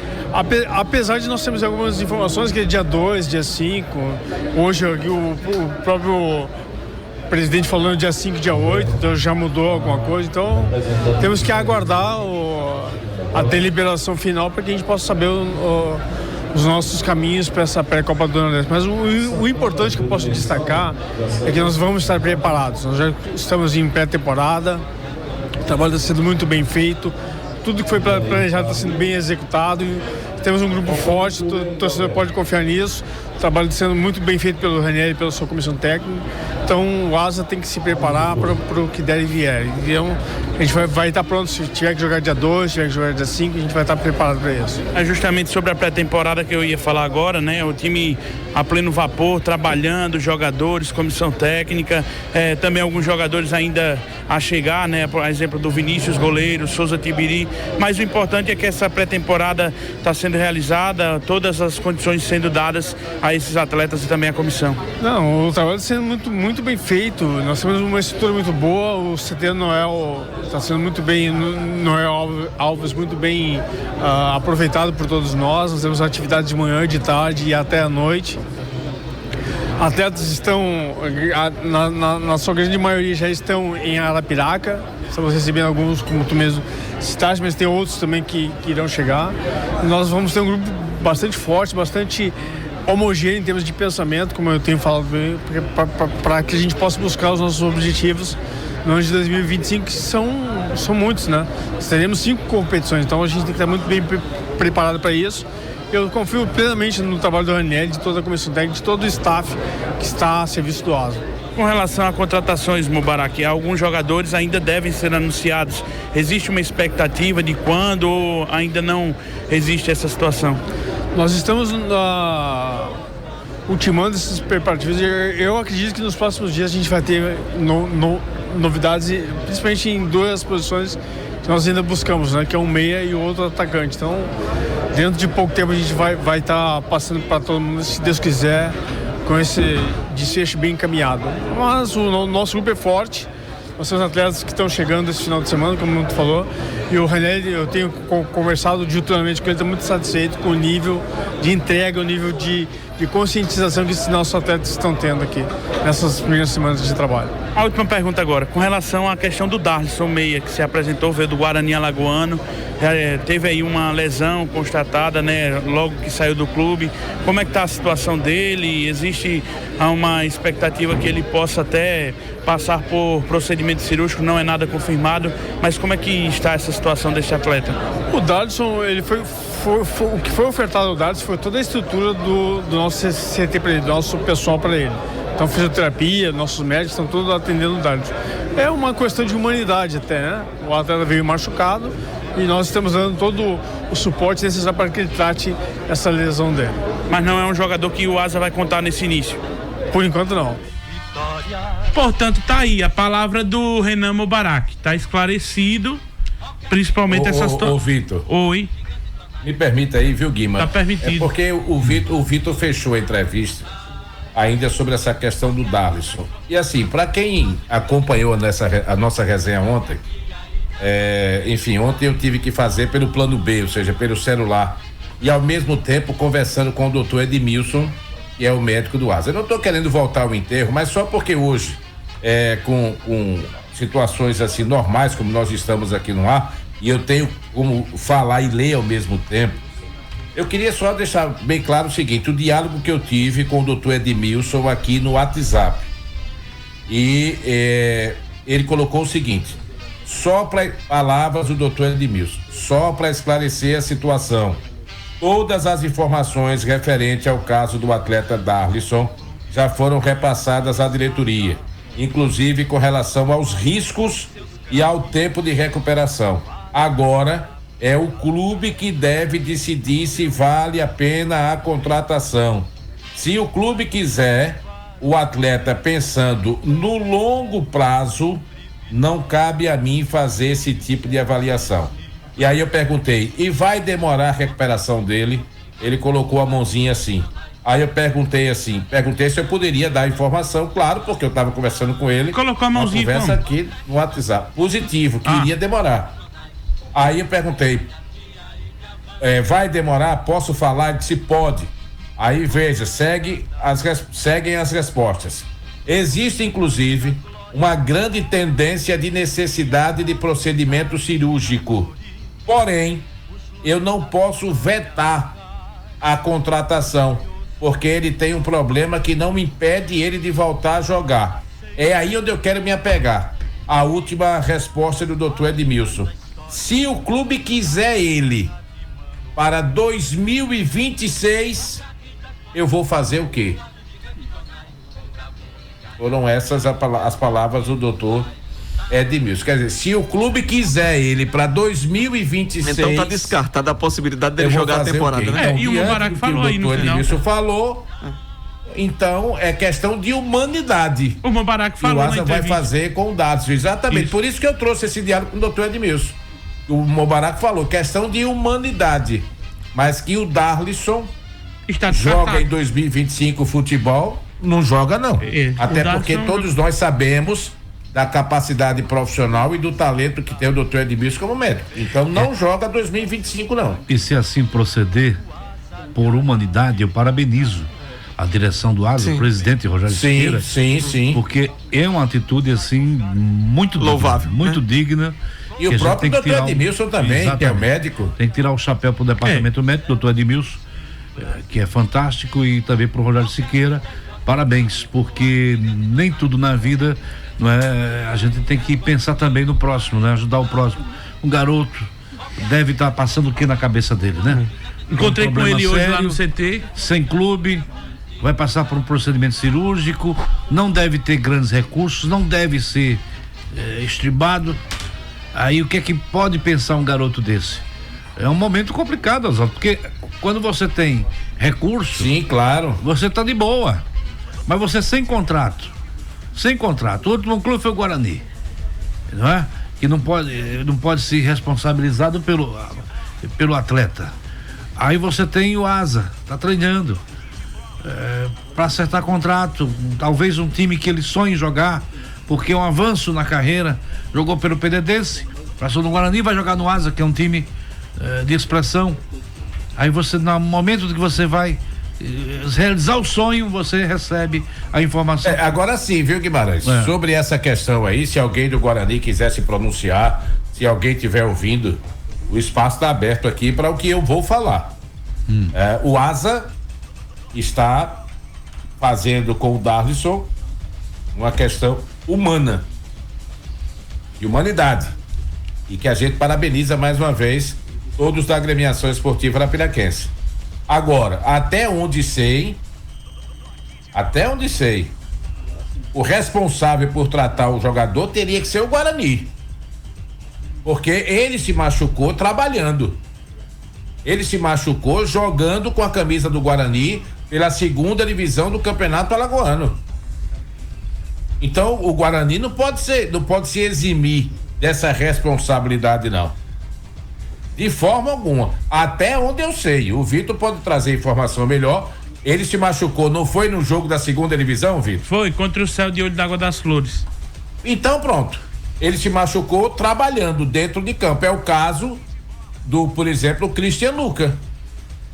Apesar de nós termos algumas informações que é dia 2, dia 5, hoje o próprio presidente falando dia 5, dia 8, então já mudou alguma coisa, então temos que aguardar a deliberação final para que a gente possa saber os nossos caminhos para essa pré-Copa do Nordeste. Mas o importante que eu posso destacar é que nós vamos estar preparados. Nós já estamos em pré-temporada, o trabalho está sendo muito bem feito, tudo que foi planejado está sendo bem executado. Temos um grupo forte, o torcedor pode confiar nisso. O trabalho está sendo muito bem feito pelo Raniel e pela sua comissão técnica. Então o Asa tem que se preparar para o que der e vier. Então a gente vai estar pronto. Se tiver que jogar dia 2, se tiver que jogar dia 5, a gente vai estar preparado para isso. É justamente sobre a pré-temporada que eu ia falar agora, né? O time a pleno vapor, trabalhando, jogadores, comissão técnica, também alguns jogadores ainda a chegar, né? Por exemplo, do Vinícius, goleiro, Souza Tibiri, mas o importante é que essa pré-temporada está sendo realizada, todas as condições sendo dadas a esses atletas e também à comissão. Não, o trabalho está sendo muito bem feito, nós temos uma estrutura muito boa, o CT Noel está sendo muito bem, Noel Alves muito bem aproveitado por todos nós temos atividades de manhã, de tarde e até à noite. Atletas estão, na sua grande maioria, já estão em Arapiraca. Estamos recebendo alguns, como tu mesmo citaste, mas tem outros também que irão chegar. Nós vamos ter um grupo bastante forte, bastante homogêneo em termos de pensamento, como eu tenho falado, para que a gente possa buscar os nossos objetivos no ano de 2025, que são muitos, né? Teremos 5 competições, então a gente tem que estar muito bem preparado para isso. Eu confio plenamente no trabalho do Ranieri, de toda a comissão técnica, de todo o staff que está a serviço do ASA. Com relação a contratações, Mubarak, alguns jogadores ainda devem ser anunciados. Existe uma expectativa de quando ou ainda não existe essa situação? Nós estamos ultimando esses preparativos e eu acredito que nos próximos dias a gente vai ter novidades, principalmente em 2 posições que nós ainda buscamos, né? Que é um meia e o outro atacante. Então, dentro de pouco tempo a gente vai estar passando para todo mundo, se Deus quiser, com esse desfecho bem encaminhado. Mas o nosso grupo é forte, nós temos atletas que estão chegando esse final de semana, como tu falou, e o Ranieri, eu tenho conversado diuturnamente com ele, está muito satisfeito com o nível de entrega, o nível de conscientização que esses nossos atletas estão tendo aqui nessas primeiras semanas de trabalho. A última pergunta agora, com relação à questão do Darlison Meia, que se apresentou, veio do Guarani Alagoano, teve aí uma lesão constatada, né, logo que saiu do clube. Como é que está a situação dele? Existe uma expectativa que ele possa até passar por procedimento cirúrgico, não é nada confirmado, mas como é que está essa situação desse atleta? O Darlison, ele o que foi ofertado ao Darlison foi toda a estrutura do nosso CT para ele, do nosso pessoal para ele. Então, fisioterapia, nossos médicos estão todos atendendo o Darlison. É uma questão de humanidade até, né? O atleta veio machucado e nós estamos dando todo o suporte necessário para que ele trate essa lesão dele. Mas não é um jogador que o ASA vai contar nesse início? Por enquanto, não. Portanto, tá aí a palavra do Renan Mubarak. Tá esclarecido, principalmente essa situação. Ô, Vitor. Oi. Me permita aí, viu, Guima? Tá permitido. É porque o Vitor fechou a entrevista ainda sobre essa questão do Darlison. E assim, para quem acompanhou a nossa resenha ontem, enfim, ontem eu tive que fazer pelo plano B, ou seja, pelo celular, e ao mesmo tempo conversando com o doutor Edmilson, que é o médico do ASA. Eu não estou querendo voltar ao enterro, mas só porque hoje, com situações assim normais, como nós estamos aqui no ar, e eu tenho como falar e ler ao mesmo tempo, eu queria só deixar bem claro o seguinte: o diálogo que eu tive com o doutor Edmilson aqui no WhatsApp, e ele colocou o seguinte, só para palavras do doutor Edmilson, só para esclarecer a situação, todas as informações referentes ao caso do atleta Darlison já foram repassadas à diretoria, inclusive com relação aos riscos e ao tempo de recuperação. Agora é o clube que deve decidir se vale a pena a contratação. Se o clube quiser o atleta pensando no longo prazo, não cabe a mim fazer esse tipo de avaliação. E aí eu perguntei, e vai demorar a recuperação dele? Ele colocou a mãozinha assim. Aí eu perguntei se eu poderia dar informação, claro, porque eu estava conversando com ele. Colocou a mãozinha. Conversa aqui no WhatsApp. Positivo, que iria demorar. Aí eu perguntei, vai demorar? Posso falar? Ele disse, pode. Aí veja, seguem as respostas. Existe, inclusive, uma grande tendência de necessidade de procedimento cirúrgico. Porém, eu não posso vetar a contratação, porque ele tem um problema que não impede ele de voltar a jogar. É aí onde eu quero me apegar. A última resposta do doutor Edmilson. Se o clube quiser ele para 2026, eu vou fazer o quê? Foram essas as palavras do doutor Edmilson. Quer dizer, se o clube quiser ele para 2026. Então tá descartada a possibilidade dele jogar a temporada, né? Então, e o Mubarak falou aí no final. O Edmilson falou. Então é questão de humanidade. O Mubarak falou. O Asa vai fazer com dados. Exatamente. Por isso que eu trouxe esse diálogo com o doutor Edmilson. O Mubarak falou, questão de humanidade. Mas que o Darlisson joga em 2025 futebol, não joga não. Até porque todos nós sabemos da capacidade profissional e do talento que tem o doutor Edmilson como médico. Então não joga 2025 não. E se assim proceder, por humanidade, eu parabenizo a direção do Asa, o presidente Rogério Siqueira. Sim. Porque é uma atitude assim muito louvável, digna, muito digna. E o próprio doutor Edmilson também, que é o médico. Tem que tirar o chapéu pro departamento médico, doutor Edmilson, que é fantástico, e também pro Rogério Siqueira. Parabéns, porque nem tudo na vida, não é, a gente tem que pensar também no próximo, né? Ajudar o próximo. Um garoto deve estar passando o que na cabeça dele, né? Encontrei com ele hoje lá no CT. Sem clube, vai passar por um procedimento cirúrgico, não deve ter grandes recursos, não deve ser estribado. Aí o que é que pode pensar um garoto desse? É um momento complicado, Oswaldo, porque quando você tem recurso, sim, claro, você tá de boa, mas você sem contrato, o último clube foi o Guarani, não é? Que não pode ser responsabilizado pelo atleta. Aí você tem o Asa, tá treinando para acertar contrato, talvez um time que ele sonhe jogar, porque é um avanço na carreira. Jogou pelo Penedense, passou no Guarani, vai jogar no Asa, que é um time de expressão. Aí você, no momento que você vai realizar o sonho, você recebe a informação. Agora sim, viu, Guimarães? Sobre essa questão aí, se alguém do Guarani quiser se pronunciar, se alguém estiver ouvindo, o espaço está aberto aqui para o que eu vou falar. O Asa está fazendo com o Darlisson uma questão humana, de humanidade, e que a gente parabeniza mais uma vez todos da agremiação esportiva arapiraquense. Agora, até onde sei, o responsável por tratar o jogador teria que ser o Guarani, porque ele se machucou trabalhando, ele se machucou jogando com a camisa do Guarani pela 2ª divisão do Campeonato Alagoano. Então o Guarani não pode se eximir dessa responsabilidade, não, de forma alguma, até onde eu sei. O Vitor pode trazer informação melhor. Ele se machucou, não foi no jogo da 2ª divisão, Vitor? Foi, contra o Céu de Olho d'Água das Flores. Então pronto, ele se machucou trabalhando dentro de campo. É o caso do, por exemplo, o Christian Luca.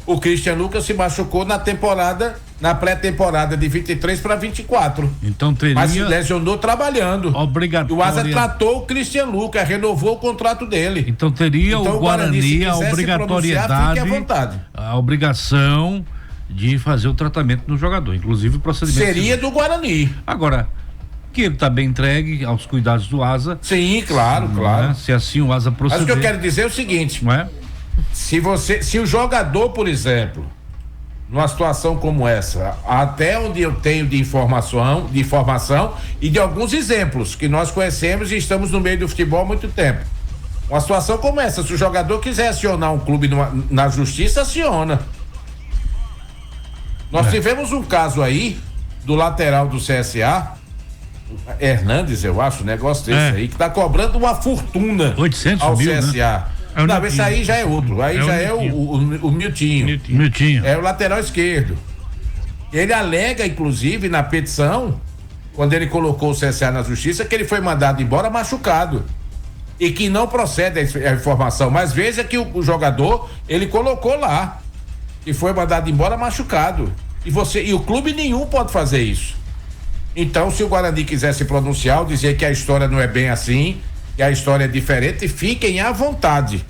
O Christian Lucas se machucou na pré-temporada de 23 para 24. Então teria. Mas se lesionou trabalhando. Obrigatório. O Asa tratou o Christian Lucas, renovou o contrato dele. Então teria o Guarani a obrigatoriedade, fique à vontade. A obrigação de fazer o tratamento no jogador, inclusive o procedimento. Seria do Guarani. Agora, que ele está bem entregue aos cuidados do Asa. Sim, claro. Né? Se assim o Asa proceder. Mas o que eu quero dizer é o seguinte, não é? Se o jogador, por exemplo, numa situação como essa, até onde eu tenho de informação e de alguns exemplos que nós conhecemos e estamos no meio do futebol há muito tempo. Uma situação como essa, se o jogador quiser acionar um clube na justiça, aciona. Nós tivemos um caso aí do lateral do CSA, Hernandes, eu acho, negócio desse aí, que tá cobrando uma fortuna 800 ao mil, CSA. Né? Não, esse aí já é outro. Aí já é o Miltinho. É o lateral esquerdo. Ele alega, inclusive, na petição, quando ele colocou o CSA na justiça, que ele foi mandado embora machucado. E que não procede a informação. Mas veja que o jogador, ele colocou lá. E foi mandado embora machucado. E o clube nenhum pode fazer isso. Então, se o Guarani quiser se pronunciar, ou dizer que a história não é bem assim, que a história é diferente, fiquem à vontade.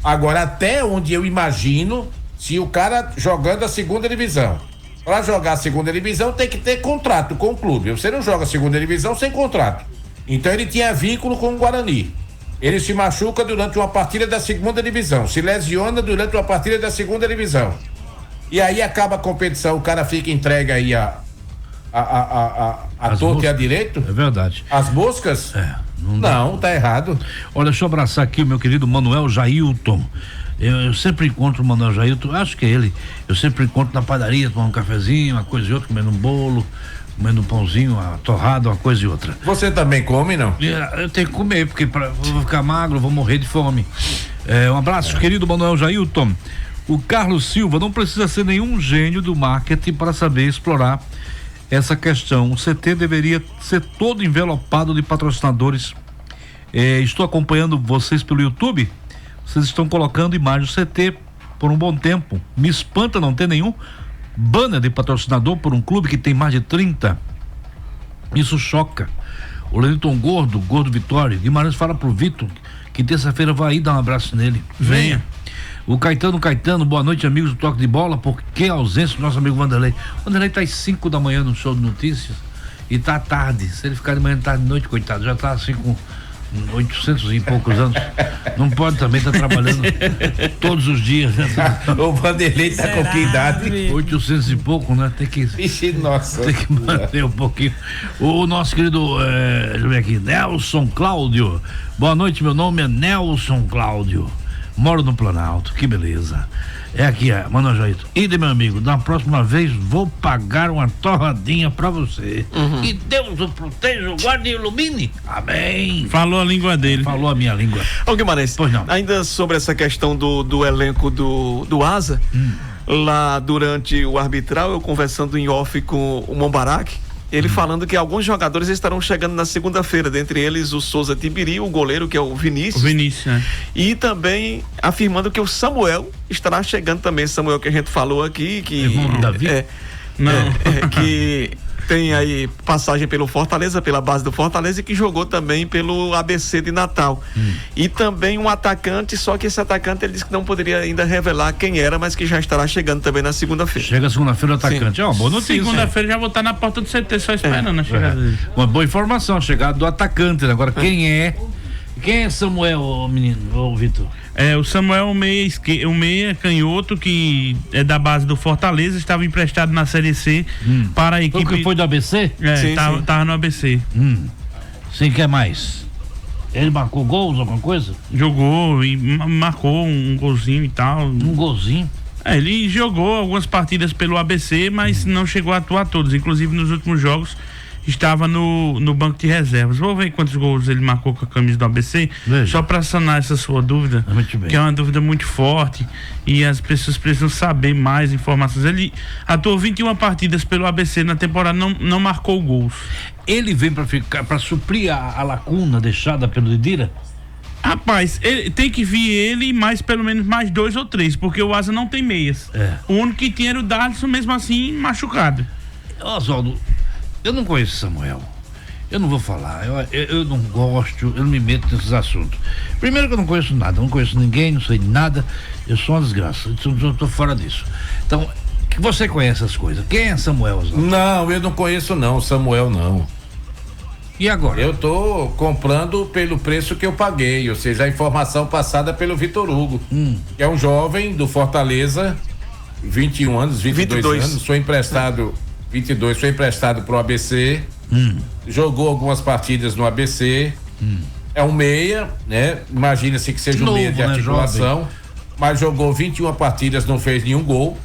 Agora, até onde eu imagino, se o cara jogando a 2ª divisão, para jogar a 2ª divisão tem que ter contrato com o clube. Você não joga a 2ª divisão sem contrato. Então ele tinha vínculo com o Guarani. Ele se machuca durante uma partida da 2ª divisão, se lesiona durante uma partida da 2ª divisão. E aí acaba a competição, o cara fica entregue aí a A torta e a direito? É verdade. As moscas? Não, tá errado. Olha, deixa eu abraçar aqui o meu querido Manuel Jailton. Eu sempre encontro o Manuel Jailton, acho que é ele. Eu sempre encontro na padaria, tomando um cafezinho, uma coisa e outra, comendo um bolo, comendo um pãozinho, uma torrada, uma coisa e outra. Você também come, não? Eu tenho que comer, porque vou ficar magro, vou morrer de fome. Um abraço, querido Manuel Jailton. O Carlos Silva não precisa ser nenhum gênio do marketing para saber explorar essa questão. O CT deveria ser todo envelopado de patrocinadores. Estou acompanhando vocês pelo YouTube. Vocês estão colocando imagens do CT por um bom tempo. Me espanta não ter nenhum banner de patrocinador por um clube que tem mais de 30. Isso choca. O Lenilton Gordo Vitória, Guimarães fala pro Vitor que terça-feira vai aí dar um abraço nele. Venha. O Caetano, boa noite, amigos do Toque de Bola. Por que a ausência do nosso amigo Vanderlei? O Vanderlei tá às 5 da manhã no show de notícias e tá tarde. Se ele ficar de manhã, tarde de noite, coitado, já tá assim com 800 e poucos anos. Não pode também estar trabalhando todos os dias, né? O Vanderlei tá com que idade? 800 e pouco, né? Tem que. Ixi, nossa. Tem que manter um pouquinho. O nosso querido, deixa eu ver aqui, Nelson Cláudio. Boa noite, meu nome é Nelson Cláudio. Moro no Planalto, que beleza. É aqui, Mano Jaito. E meu amigo, da próxima vez vou pagar uma torradinha pra você. Que Deus o proteja, o guarde e ilumine. Amém. Falou a língua dele. Falou a minha língua. Ô Guimarães, pois não. Ainda sobre essa questão do elenco do Asa, lá durante o arbitral, eu conversando em off com o Mombarak, ele falando que alguns jogadores estarão chegando na segunda-feira, dentre eles o Souza Tibiri, o goleiro que é o Vinícius. E também afirmando que o Samuel estará chegando também, Samuel que a gente falou aqui, que Davi? que tem aí passagem pelo Fortaleza, pela base do Fortaleza, e que jogou também pelo ABC de Natal. E também um atacante, só que esse atacante ele disse que não poderia ainda revelar quem era, mas que já estará chegando também na segunda-feira. Chega segunda-feira o atacante. É uma boa notícia. Segunda-feira já vou estar na porta do CT só esperando a chegada dele. Uma boa informação, a chegada do atacante. Agora, quem é Samuel, menino, Vitor? O Samuel, o meia canhoto, que é da base do Fortaleza, estava emprestado na Série C para a equipe. Porque foi do ABC? Tava no ABC. Sim, quer mais? Ele marcou gols, alguma coisa? Jogou e marcou um golzinho e tal. Um golzinho? Ele jogou algumas partidas pelo ABC, mas não chegou a atuar todos. Inclusive nos últimos jogos estava no banco de reservas. Vou ver quantos gols ele marcou com a camisa do ABC. Veja. Só para sanar essa sua dúvida, que é uma dúvida muito forte e as pessoas precisam saber mais informações. Ele atuou 21 partidas pelo ABC na temporada, não marcou gols. Ele vem para suprir a lacuna deixada pelo Didira? Rapaz, tem que vir ele e mais pelo menos mais 2 ou 3, porque o Asa não tem meias. O único que tinha era o Darlison, mesmo assim machucado. Oswaldo, eu não conheço Samuel. Eu não vou falar. Eu não gosto, eu não me meto nesses assuntos. Primeiro que eu não conheço nada, não conheço ninguém, não sei de nada. Eu sou uma desgraça. Eu tô fora disso. Então, que você conhece as coisas. Quem é Samuel, Oswaldo? Não, eu não conheço não, Samuel não. E agora? Eu tô comprando pelo preço que eu paguei, ou seja, a informação passada pelo Vitor Hugo, que é um jovem do Fortaleza, 21 anos, 22 anos, foi emprestado 22, foi emprestado pro ABC, jogou algumas partidas no ABC, é um meia, né? Imagina-se que seja um meia de articulação, né, mas jogou 21 partidas, não fez nenhum gol.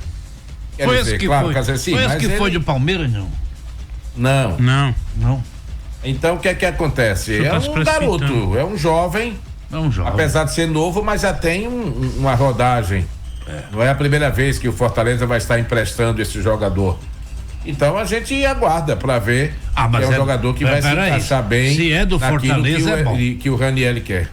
Foi esse que foi? Foi esse que foi de Palmeiras, não? Não. Então o que é que acontece? É um garoto, é um jovem, apesar de ser novo, mas já tem uma rodagem. Não é a primeira vez que o Fortaleza vai estar emprestando esse jogador. Então a gente aguarda para ver, é um jogador que vai se encaixar bem. Se é do Fortaleza, é bom. Que o Ranieri quer.